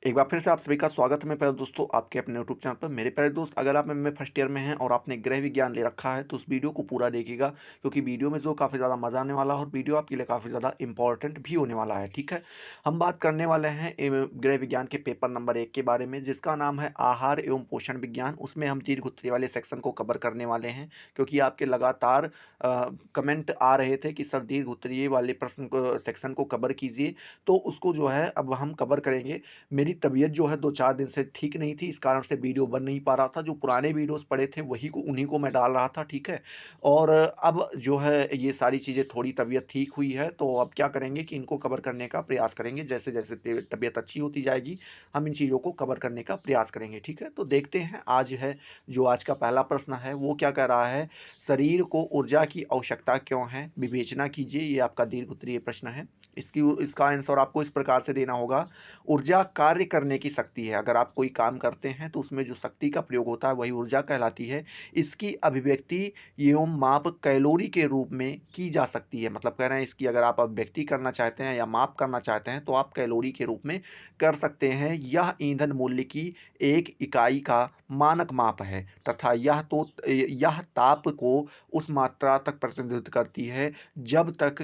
एक बार फिर से आप सभी का स्वागत है मेरे प्यारे दोस्तों आपके अपने यूट्यूब चैनल पर। मेरे प्यारे दोस्त, अगर आप एमए फर्स्ट ईयर में हैं और आपने गृह विज्ञान ले रखा है तो उस वीडियो को पूरा देखिएगा, क्योंकि वीडियो में जो काफ़ी ज़्यादा मज़ा आने वाला है और वीडियो आपके लिए काफ़ी ज़्यादा इंपॉर्टेंट भी होने वाला है। ठीक है, हम बात करने वाले हैं गृह विज्ञान के पेपर नंबर 1 के बारे में, जिसका नाम है आहार एवं पोषण विज्ञान। उसमें हम दीर्घ वाले सेक्शन को कवर करने वाले हैं, क्योंकि आपके लगातार कमेंट आ रहे थे कि सर दीर्घ वाले प्रश्न को सेक्शन को कवर कीजिए, तो उसको जो है अब हम कवर करेंगे। मेरी तबीयत जो है 2-4 दिन से ठीक नहीं थी, इस कारण से वीडियो बन नहीं पा रहा था। जो पुराने वीडियोज़ पड़े थे वही को उन्हीं को मैं डाल रहा था, ठीक है? और अब जो है ये सारी चीज़ें, थोड़ी तबीयत ठीक हुई है, तो अब क्या करेंगे कि इनको कवर करने का प्रयास करेंगे। जैसे-जैसे तबीयत अच्छी होती जाएगी, हम इन चीज़ों को कवर करने का प्रयास करेंगे, ठीक है? तो देखते हैं आज है जो आज का पहला प्रश्न है वो क्या कह रहा है, शरीर को ऊर्जा की आवश्यकता क्यों है? विवेचना कीजिए। ये आपका दीर्घ उत्तरीय प्रश्न है। इसका आंसर आपको इस प्रकार से देना होगा। ऊर्जा कार्य करने की शक्ति है। अगर आप कोई काम करते हैं तो उसमें जो शक्ति का प्रयोग होता है वही ऊर्जा कहलाती है। इसकी अभिव्यक्ति एवं माप कैलोरी के रूप में की जा सकती है। मतलब कह रहे हैं इसकी अगर आप अभिव्यक्ति करना चाहते हैं या माप करना चाहते हैं तो आप कैलोरी के रूप में कर सकते हैं। यह ईंधन मूल्य की एक इकाई का मानक माप है तथा यह ताप को उस मात्रा तक प्रतिनिधित्व करती है जब तक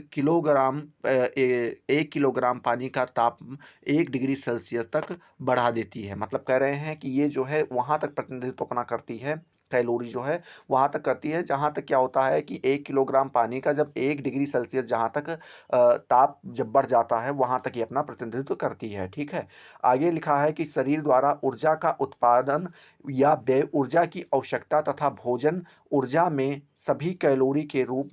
1 किलोग्राम पानी का ताप 1 डिग्री सेल्सियस तक बढ़ा देती है। मतलब कह रहे हैं कि ये जो है वहाँ तक प्रतिनिधित्व अपना करती है, कैलोरी जो है वहाँ तक करती है जहाँ तक क्या होता है कि 1 किलोग्राम पानी का जब 1 डिग्री सेल्सियस जहाँ तक ताप जब बढ़ जाता है वहाँ तक ये अपना प्रतिनिधित्व करती है, ठीक है? आगे लिखा है कि शरीर द्वारा ऊर्जा का उत्पादन या व्यय, ऊर्जा की आवश्यकता तथा भोजन ऊर्जा में सभी कैलोरी के रूप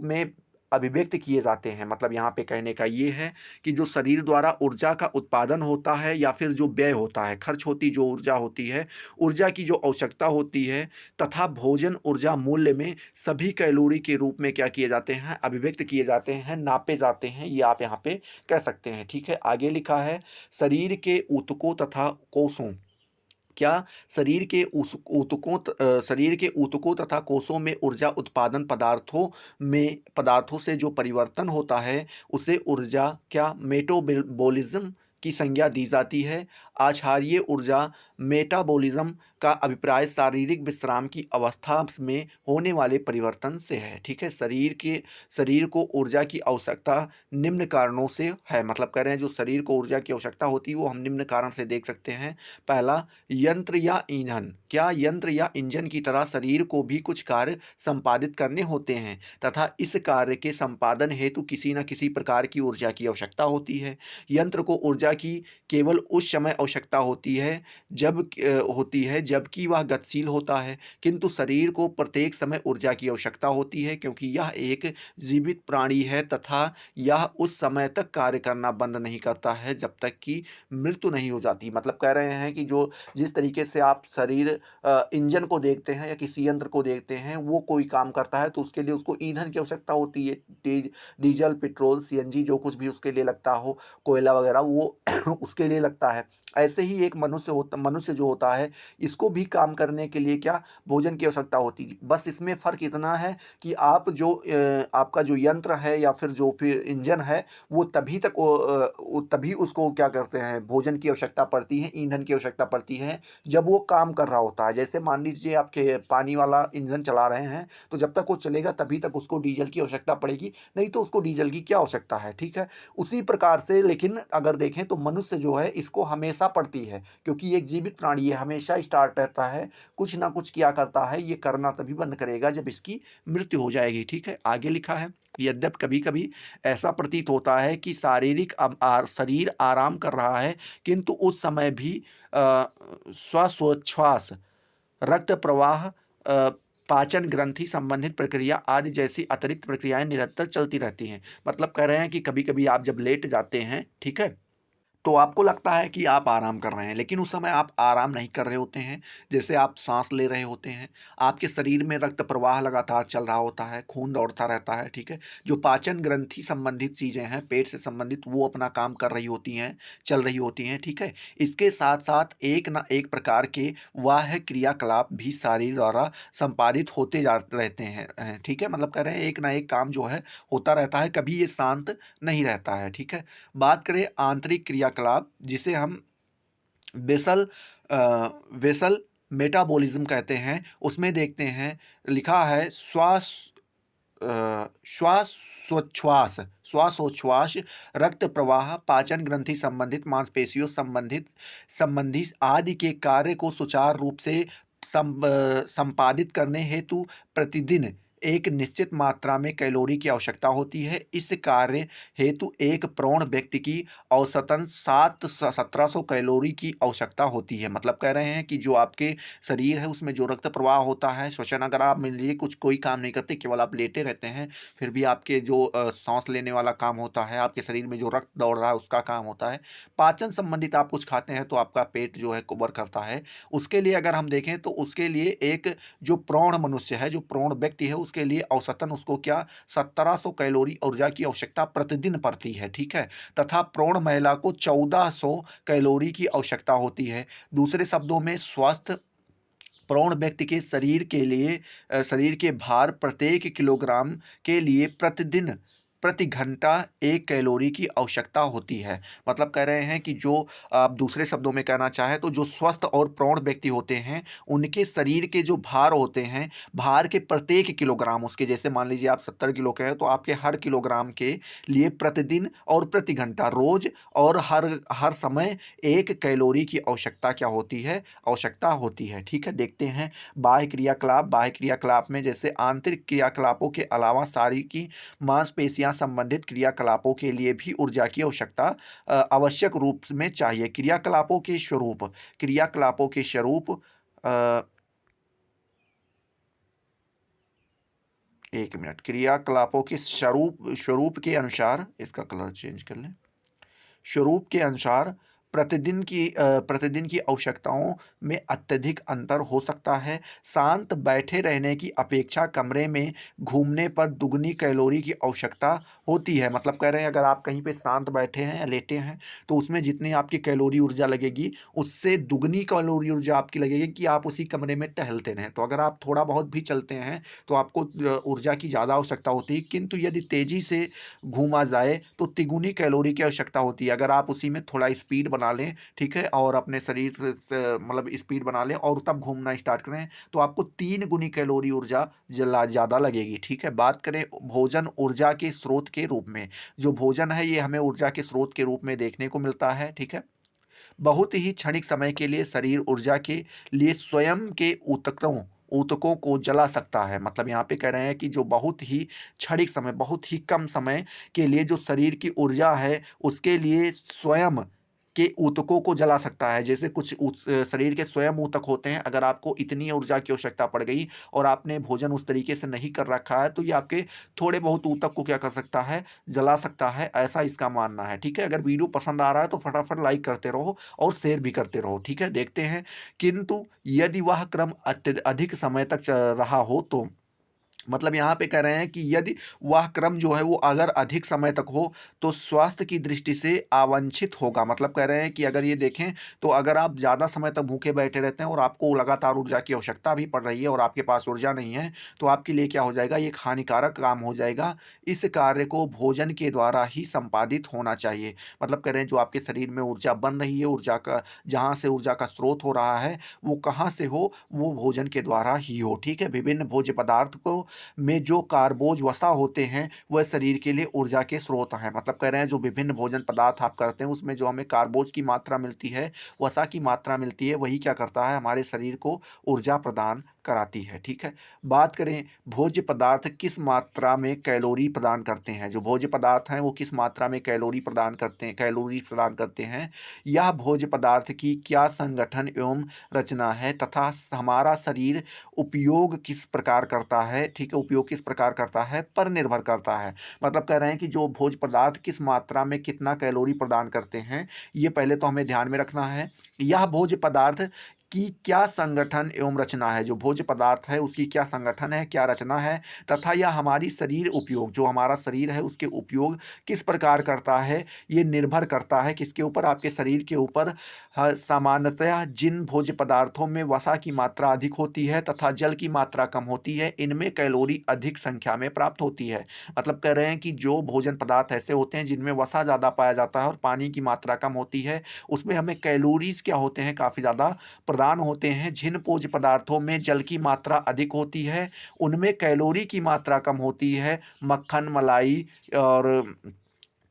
में अभिव्यक्त किए जाते हैं। मतलब यहाँ पे कहने का ये है कि जो शरीर द्वारा ऊर्जा का उत्पादन होता है या फिर जो व्यय होता है, खर्च होती जो ऊर्जा होती है, ऊर्जा की जो आवश्यकता होती है तथा भोजन ऊर्जा मूल्य में सभी कैलोरी के रूप में क्या किए जाते हैं, अभिव्यक्त किए जाते हैं, नापे जाते हैं। ये आप यहाँ पे कह सकते हैं, ठीक है? आगे लिखा है शरीर के ऊतकों तथा कोषों, क्या शरीर के ऊतकों तथा कोषों में ऊर्जा उत्पादन पदार्थों से जो परिवर्तन होता है उसे ऊर्जा क्या मेटाबॉलिज्म की संज्ञा दी जाती है। आचार्य ऊर्जा मेटाबॉलिज्म का अभिप्राय शारीरिक विश्राम की अवस्था में होने वाले परिवर्तन से है, ठीक है? शरीर को ऊर्जा की आवश्यकता निम्न कारणों से है। मतलब कह रहे हैं जो शरीर को ऊर्जा की आवश्यकता होती है वो हम निम्न कारण से देख सकते हैं। पहला, यंत्र या ईंधन, क्या यंत्र या इंजन की तरह शरीर को भी कुछ कार्य संपादित करने होते हैं तथा इस कार्य के संपादन हेतु किसी न किसी प्रकार की ऊर्जा की आवश्यकता होती है। यंत्र को ऊर्जा की केवल उस समय आवश्यकता होती है जबकि वह गतिशील होता है, किंतु शरीर को प्रत्येक समय ऊर्जा की आवश्यकता होती है क्योंकि यह एक जीवित प्राणी है तथा यह उस समय तक कार्य करना बंद नहीं करता है जब तक कि मृत्यु नहीं हो जाती। मतलब कह रहे हैं कि जो जिस तरीके से आप इंजन को देखते हैं या किसी यंत्र को देखते हैं, वो कोई काम करता है तो उसके लिए उसको ईंधन की आवश्यकता होती है। डीजल, पेट्रोल, सीएनजी जो कुछ भी उसके लिए लगता हो, कोयला वगैरह, वो उसके लिए लगता है। ऐसे ही एक मनुष्य जो होता है, इसको भी काम करने के लिए क्या, भोजन की आवश्यकता होती है। बस इसमें फ़र्क इतना है कि आपका जो यंत्र है या फिर इंजन है, वो तभी उसको क्या करते हैं, भोजन की आवश्यकता पड़ती है, ईंधन की आवश्यकता पड़ती है जब वो काम कर रहा होता है। जैसे मान लीजिए आपके पानी वाला इंजन चला रहे हैं, तो जब तक वो चलेगा तभी तक उसको डीजल की आवश्यकता पड़ेगी, नहीं तो उसको डीजल की क्या आवश्यकता है, ठीक है? उसी प्रकार से लेकिन अगर देखें तो मनुष्य जो है इसको हमेशा पड़ती है, क्योंकि ये एक जीवित प्राणी है, हमेशा स्टार्ट रहता है, कुछ ना कुछ किया करता है, ये करना तभी बंद करेगा जब इसकी मृत्यु हो जाएगी, ठीक है? आगे लिखा है, यद्यपि कभी-कभी ऐसा प्रतीत होता है कि शरीर आराम कर रहा है, किंतु उस समय भी श्वासोच्छ्वास, रक्त प्रवाह, पाचन ग्रंथि संबंधित प्रक्रिया आदि जैसी अतिरिक्त प्रक्रियाएँ निरंतर चलती रहती हैं। मतलब कह रहे हैं कि कभी-कभी आप जब लेट जाते हैं, ठीक है? तो आपको लगता है कि आप आराम कर रहे हैं, लेकिन उस समय आप आराम नहीं कर रहे होते हैं। जैसे आप साँस ले रहे होते हैं, आपके शरीर में रक्त प्रवाह लगातार चल रहा होता है, खून दौड़ता रहता है, ठीक है? जो पाचन ग्रंथि संबंधित चीज़ें हैं, पेट से संबंधित, वो अपना काम कर रही होती हैं, चल रही होती हैं, ठीक है? इसके साथ-साथ एक ना एक प्रकार के बाह्य क्रियाकलाप भी शरीर द्वारा संपादित होते जा रहते हैं, ठीक है? मतलब कह रहे हैं एक ना एक काम जो है होता रहता है, कभी ये शांत नहीं रहता है, ठीक है? बात करें आंतरिक क्रियाकलाप क्रियाकलाप जिसे हम बेसल वेसल मेटाबॉलिज्म कहते हैं, उसमें देखते हैं लिखा है श्वासोच्छ्वास, श्वासोच्छ्वास, रक्त प्रवाह, पाचन ग्रंथि संबंधित, मांसपेशियों संबंधी आदि के कार्य को सुचारू रूप से संपादित करने हेतु प्रतिदिन एक निश्चित मात्रा में कैलोरी की आवश्यकता होती है। इस कार्य हेतु एक प्रौढ़ व्यक्ति की औसतन 1700 कैलोरी की आवश्यकता होती है। मतलब कह रहे हैं कि जो आपके शरीर है उसमें जो रक्त प्रवाह होता है, श्वसन अगर आप मान लीजिए कुछ कोई काम नहीं करते, केवल आप लेटे रहते हैं, फिर भी आपके जो सांस लेने वाला काम होता है, आपके शरीर में जो रक्त दौड़ रहा है उसका काम होता है। पाचन संबंधित आप कुछ खाते हैं तो आपका पेट जो है कवर करता है। उसके लिए अगर हम देखें तो उसके लिए एक जो प्रौढ़ मनुष्य है, जो प्रौढ़ व्यक्ति है, उसके लिए औसतन उसको क्या 1700 कैलोरी ऊर्जा की आवश्यकता प्रतिदिन पड़ती है, ठीक है। तथा प्रौढ़ महिला को 1400 कैलोरी की आवश्यकता होती है। दूसरे शब्दों में स्वस्थ प्रौढ़ व्यक्ति के शरीर के लिए शरीर के भार प्रत्येक किलोग्राम के लिए प्रतिदिन प्रति घंटा 1 कैलोरी की आवश्यकता होती है। मतलब कह रहे हैं कि जो आप दूसरे शब्दों में कहना चाहें तो जो स्वस्थ और प्रौढ़ व्यक्ति होते हैं, उनके शरीर के जो भार होते हैं, भार के प्रत्येक किलोग्राम उसके, जैसे मान लीजिए आप 70 किलो के हैं तो आपके हर किलोग्राम के लिए प्रतिदिन और प्रति घंटा रोज और हर समय 1 कैलोरी की आवश्यकता क्या होती है, आवश्यकता होती है, ठीक है। देखते हैं बाह्य क्रियाकलाप। बाह्य क्रियाकलाप में जैसे आंतरिक क्रियाकलापों के अलावा शारीरिक मांसपेशियां संबंधित क्रियाकलापों के लिए भी ऊर्जा की आवश्यकता आवश्यक रूप में चाहिए। क्रियाकलापों के स्वरूप एक मिनट, क्रियाकलापों के स्वरूप के अनुसार इसका कलर चेंज कर लें। स्वरूप के अनुसार प्रतिदिन की आवश्यकताओं में अत्यधिक अंतर हो सकता है। शांत बैठे रहने की अपेक्षा कमरे में घूमने पर दुगनी कैलोरी की आवश्यकता होती है। मतलब कह रहे हैं अगर आप कहीं पे शांत बैठे हैं या लेटे हैं तो उसमें जितनी आपकी कैलोरी ऊर्जा लगेगी उससे दुगनी कैलोरी ऊर्जा आपकी लगेगी कि आप उसी कमरे में टहलते रहें। तो अगर आप थोड़ा बहुत भी चलते हैं तो आपको ऊर्जा की ज़्यादा आवश्यकता होती है, किंतु यदि तेज़ी से घूमा जाए तो तिगुनी कैलोरी की आवश्यकता होती है। अगर आप उसी में थोड़ा स्पीड बना लें, ठीक है, और अपने शरीर मतलब स्पीड बना लें और तब घूमना स्टार्ट करें तो आपको 3 गुनी कैलोरी ऊर्जा ज़्यादा लगेगी, ठीक है। बात करें भोजन ऊर्जा के स्रोत के रूप में, जो भोजन है ये हमें ऊर्जा के स्रोत के रूप में देखने को मिलता है, ठीक है। बहुत ही क्षणिक समय के लिए शरीर ऊर्जा के लिए स्वयं के ऊतकों को जला सकता है। मतलब यहाँ पे कह रहे हैं कि जो बहुत ही क्षणिक समय, बहुत ही कम समय के लिए जो शरीर की ऊर्जा है उसके लिए स्वयं के ऊतकों को जला सकता है। जैसे कुछ शरीर के स्वयं ऊतक होते हैं, अगर आपको इतनी ऊर्जा की आवश्यकता पड़ गई और आपने भोजन उस तरीके से नहीं कर रखा है तो ये आपके थोड़े बहुत ऊतक को क्या कर सकता है, जला सकता है, ऐसा इसका मानना है, ठीक है। अगर वीडियो पसंद आ रहा है तो फटाफट लाइक करते रहो और शेयर भी करते रहो, ठीक है। देखते हैं, किंतु यदि वह क्रम अधिक समय तक रहा हो तो, मतलब यहाँ पे कह रहे हैं कि यदि वह क्रम जो है वो अगर अधिक समय तक हो तो स्वास्थ्य की दृष्टि से अवांछित होगा। मतलब कह रहे हैं कि अगर ये देखें तो अगर आप ज़्यादा समय तक भूखे बैठे रहते हैं और आपको लगातार ऊर्जा की आवश्यकता भी पड़ रही है और आपके पास ऊर्जा नहीं है तो आपके लिए क्या हो जाएगा, ये एक हानिकारक काम हो जाएगा। इस कार्य को भोजन के द्वारा ही संपादित होना चाहिए। मतलब कह रहे हैं जो आपके शरीर में ऊर्जा बन रही है, ऊर्जा का जहाँ से ऊर्जा का स्रोत हो रहा है वो कहाँ से हो, वो भोजन के द्वारा ही हो, ठीक है। विभिन्न भोज्य पदार्थ को में जो कार्बोज वसा होते हैं वह शरीर के लिए ऊर्जा के स्रोत हैं। मतलब कह रहे हैं जो विभिन्न भोजन पदार्थ आप करते हैं उसमें जो हमें कार्बोज की मात्रा मिलती है, वसा की मात्रा मिलती है, वही क्या करता है, हमारे शरीर को ऊर्जा प्रदान कराती है, ठीक है। बात करें भोज्य पदार्थ किस मात्रा में कैलोरी प्रदान करते हैं, जो भोज्य पदार्थ हैं वो किस मात्रा में कैलोरी प्रदान करते हैं, यह भोज्य पदार्थ की क्या संगठन एवं रचना है तथा हमारा शरीर उपयोग किस प्रकार करता है, ठीक है, उपयोग किस प्रकार करता है पर निर्भर करता है। मतलब कह रहे हैं कि जो भोज्य पदार्थ किस मात्रा में कितना कैलोरी प्रदान करते हैं ये पहले तो हमें ध्यान में रखना है। यह भोज्य पदार्थ की क्या संगठन एवं रचना है, जो भोज्य पदार्थ है उसकी क्या संगठन है, क्या रचना है, तथा यह हमारी शरीर उपयोग, जो हमारा शरीर है उसके उपयोग किस प्रकार करता है, ये निर्भर करता है किसके ऊपर, आपके शरीर के ऊपर। सामान्यतः जिन भोज्य पदार्थों में वसा की मात्रा अधिक होती है तथा जल की मात्रा कम होती है, इनमें कैलोरी अधिक संख्या में प्राप्त होती है। मतलब कह रहे हैं कि जो भोजन पदार्थ ऐसे होते हैं जिनमें वसा ज़्यादा पाया जाता है और पानी की मात्रा कम होती है, उसमें हमें कैलोरीज क्या होते हैं, काफ़ी ज़्यादा प्रदान होते हैं। जिन भोज्य पदार्थों में जल की मात्रा अधिक होती है, उनमें कैलोरी की मात्रा कम होती है। मक्खन, मलाई और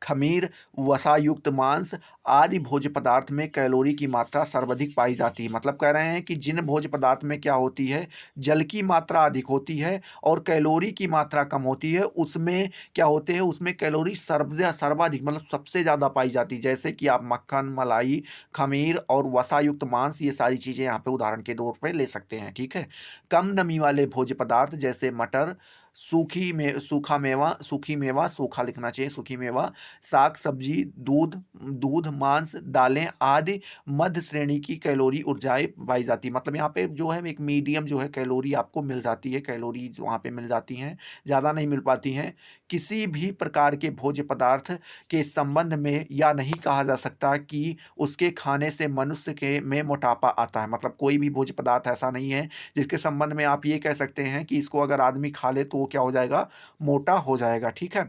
खमीर, वसायुक्त मांस आदि भोज्य पदार्थ में कैलोरी की मात्रा सर्वाधिक पाई जाती है। मतलब कह रहे हैं कि जिन भोज्य पदार्थ में क्या होती है, जल की मात्रा अधिक होती है और कैलोरी की मात्रा कम होती है, उसमें क्या होते हैं, उसमें कैलोरी सर्वाधिक मतलब सबसे ज़्यादा पाई जाती है। जैसे कि आप मक्खन, मलाई, खमीर और वसायुक्त मांस, ये सारी चीज़ें यहाँ पे उदाहरण के तौर पे ले सकते हैं। ठीक है। कम नमी वाले भोज्य पदार्थ जैसे मटर, सूखी मेवा, सूखा लिखना चाहिए, सूखी मेवा, साग सब्जी, दूध, मांस, दालें आदि मध्य श्रेणी की कैलोरी ऊर्जाएं पाई जाती है। मतलब यहाँ पे जो है एक मीडियम जो है कैलोरी आपको मिल जाती है, कैलोरी वहाँ पे मिल जाती हैं, ज़्यादा नहीं मिल पाती हैं। किसी भी प्रकार के भोज्य पदार्थ के संबंध में यह नहीं कहा जा सकता कि उसके खाने से मनुष्य के में मोटापा आता है। मतलब कोई भी भोज्य पदार्थ ऐसा नहीं है जिसके संबंध में आप ये कह सकते हैं कि इसको अगर आदमी खा ले तो वो क्या हो जाएगा, मोटा हो जाएगा। ठीक है।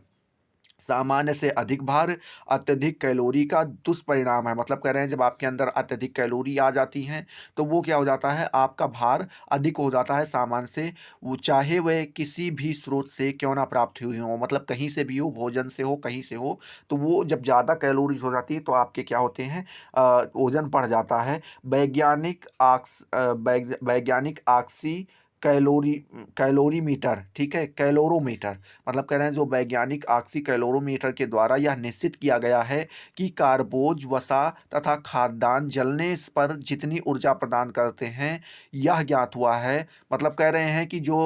सामान्य से अधिक भार अत्यधिक कैलोरी का दुष्परिणाम है। मतलब कह रहे हैं जब आपके अंदर अत्यधिक कैलोरी आ जाती हैं तो वो क्या हो जाता है, आपका भार अधिक हो जाता है सामान्य से, वो चाहे वह किसी भी स्रोत से क्यों ना प्राप्त हुई हो, मतलब कहीं से भी हो, भोजन से हो, कहीं से हो, तो वो जब ज़्यादा कैलोरीज हो जाती है तो आपके क्या होते हैं, वजन बढ़ जाता है। वैज्ञानिक आक्सी कैलोरी कैलोरीमीटर, ठीक है, कैलोरोमीटर, मतलब कह रहे हैं जो वैज्ञानिक आक्सी कैलोरोमीटर के द्वारा यह निश्चित किया गया है कि कार्बोज, वसा तथा खाद्यान्न जलने पर जितनी ऊर्जा प्रदान करते हैं, यह ज्ञात हुआ है। मतलब कह रहे हैं कि जो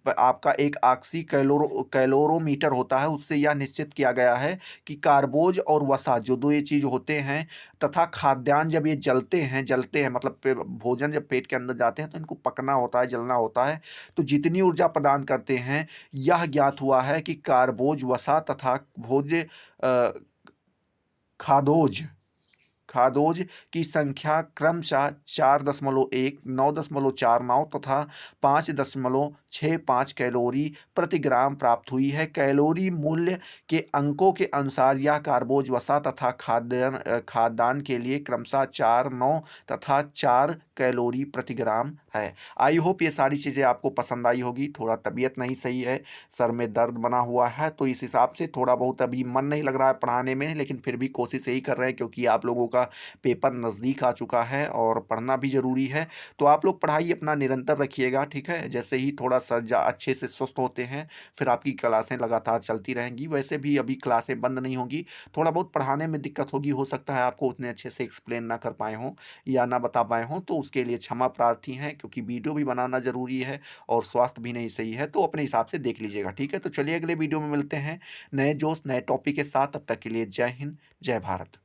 आपका एक आक्सी कैलोरोमीटर होता है, उससे यह निश्चित किया गया है कि कार्बोज और वसा जो दो ये चीज़ होते हैं तथा खाद्यान्न जब ये जलते हैं मतलब भोजन जब पेट के अंदर जाते हैं तो इनको पकना होता है, जलना होता है, तो जितनी ऊर्जा प्रदान करते हैं, यह ज्ञात हुआ है कि कार्बोज, वसा तथा भोज्य अ, खादोज खादोज की संख्या क्रमशः 4.1, 9.49 तथा 5.65 कैलोरी प्रति ग्राम प्राप्त हुई है। कैलोरी मूल्य के अंकों के अनुसार यह कार्बोज, वसा तथा खाद्यान्न के लिए क्रमशः 4, 9 तथा 4 कैलोरी प्रति ग्राम है। आई होप ये सारी चीज़ें आपको पसंद आई होगी। थोड़ा तबीयत नहीं सही है, सर में दर्द बना हुआ है, तो इस हिसाब से थोड़ा बहुत अभी मन नहीं लग रहा है पढ़ाने में, लेकिन फिर भी कोशिश यही कर रहे हैं क्योंकि आप लोगों का पेपर नज़दीक आ चुका है और पढ़ना भी ज़रूरी है। तो आप लोग पढ़ाई अपना निरंतर रखिएगा, ठीक है। जैसे ही थोड़ा सा अच्छे से स्वस्थ होते हैं फिर आपकी क्लासें लगातार चलती रहेंगी। वैसे भी अभी क्लासें बंद नहीं होंगी, थोड़ा बहुत पढ़ाने में दिक्कत होगी, हो सकता है आपको उतने अच्छे से एक्सप्लेन ना कर पाए हों या ना बता पाए हों, तो उसके लिए क्षमा प्रार्थी हैं, क्योंकि वीडियो भी बनाना ज़रूरी है और स्वास्थ्य भी नहीं सही है, तो अपने हिसाब से देख लीजिएगा, ठीक है। तो चलिए अगले वीडियो में मिलते हैं नए जोश नए टॉपिक के साथ। तब तक के लिए जय हिंद, जय भारत।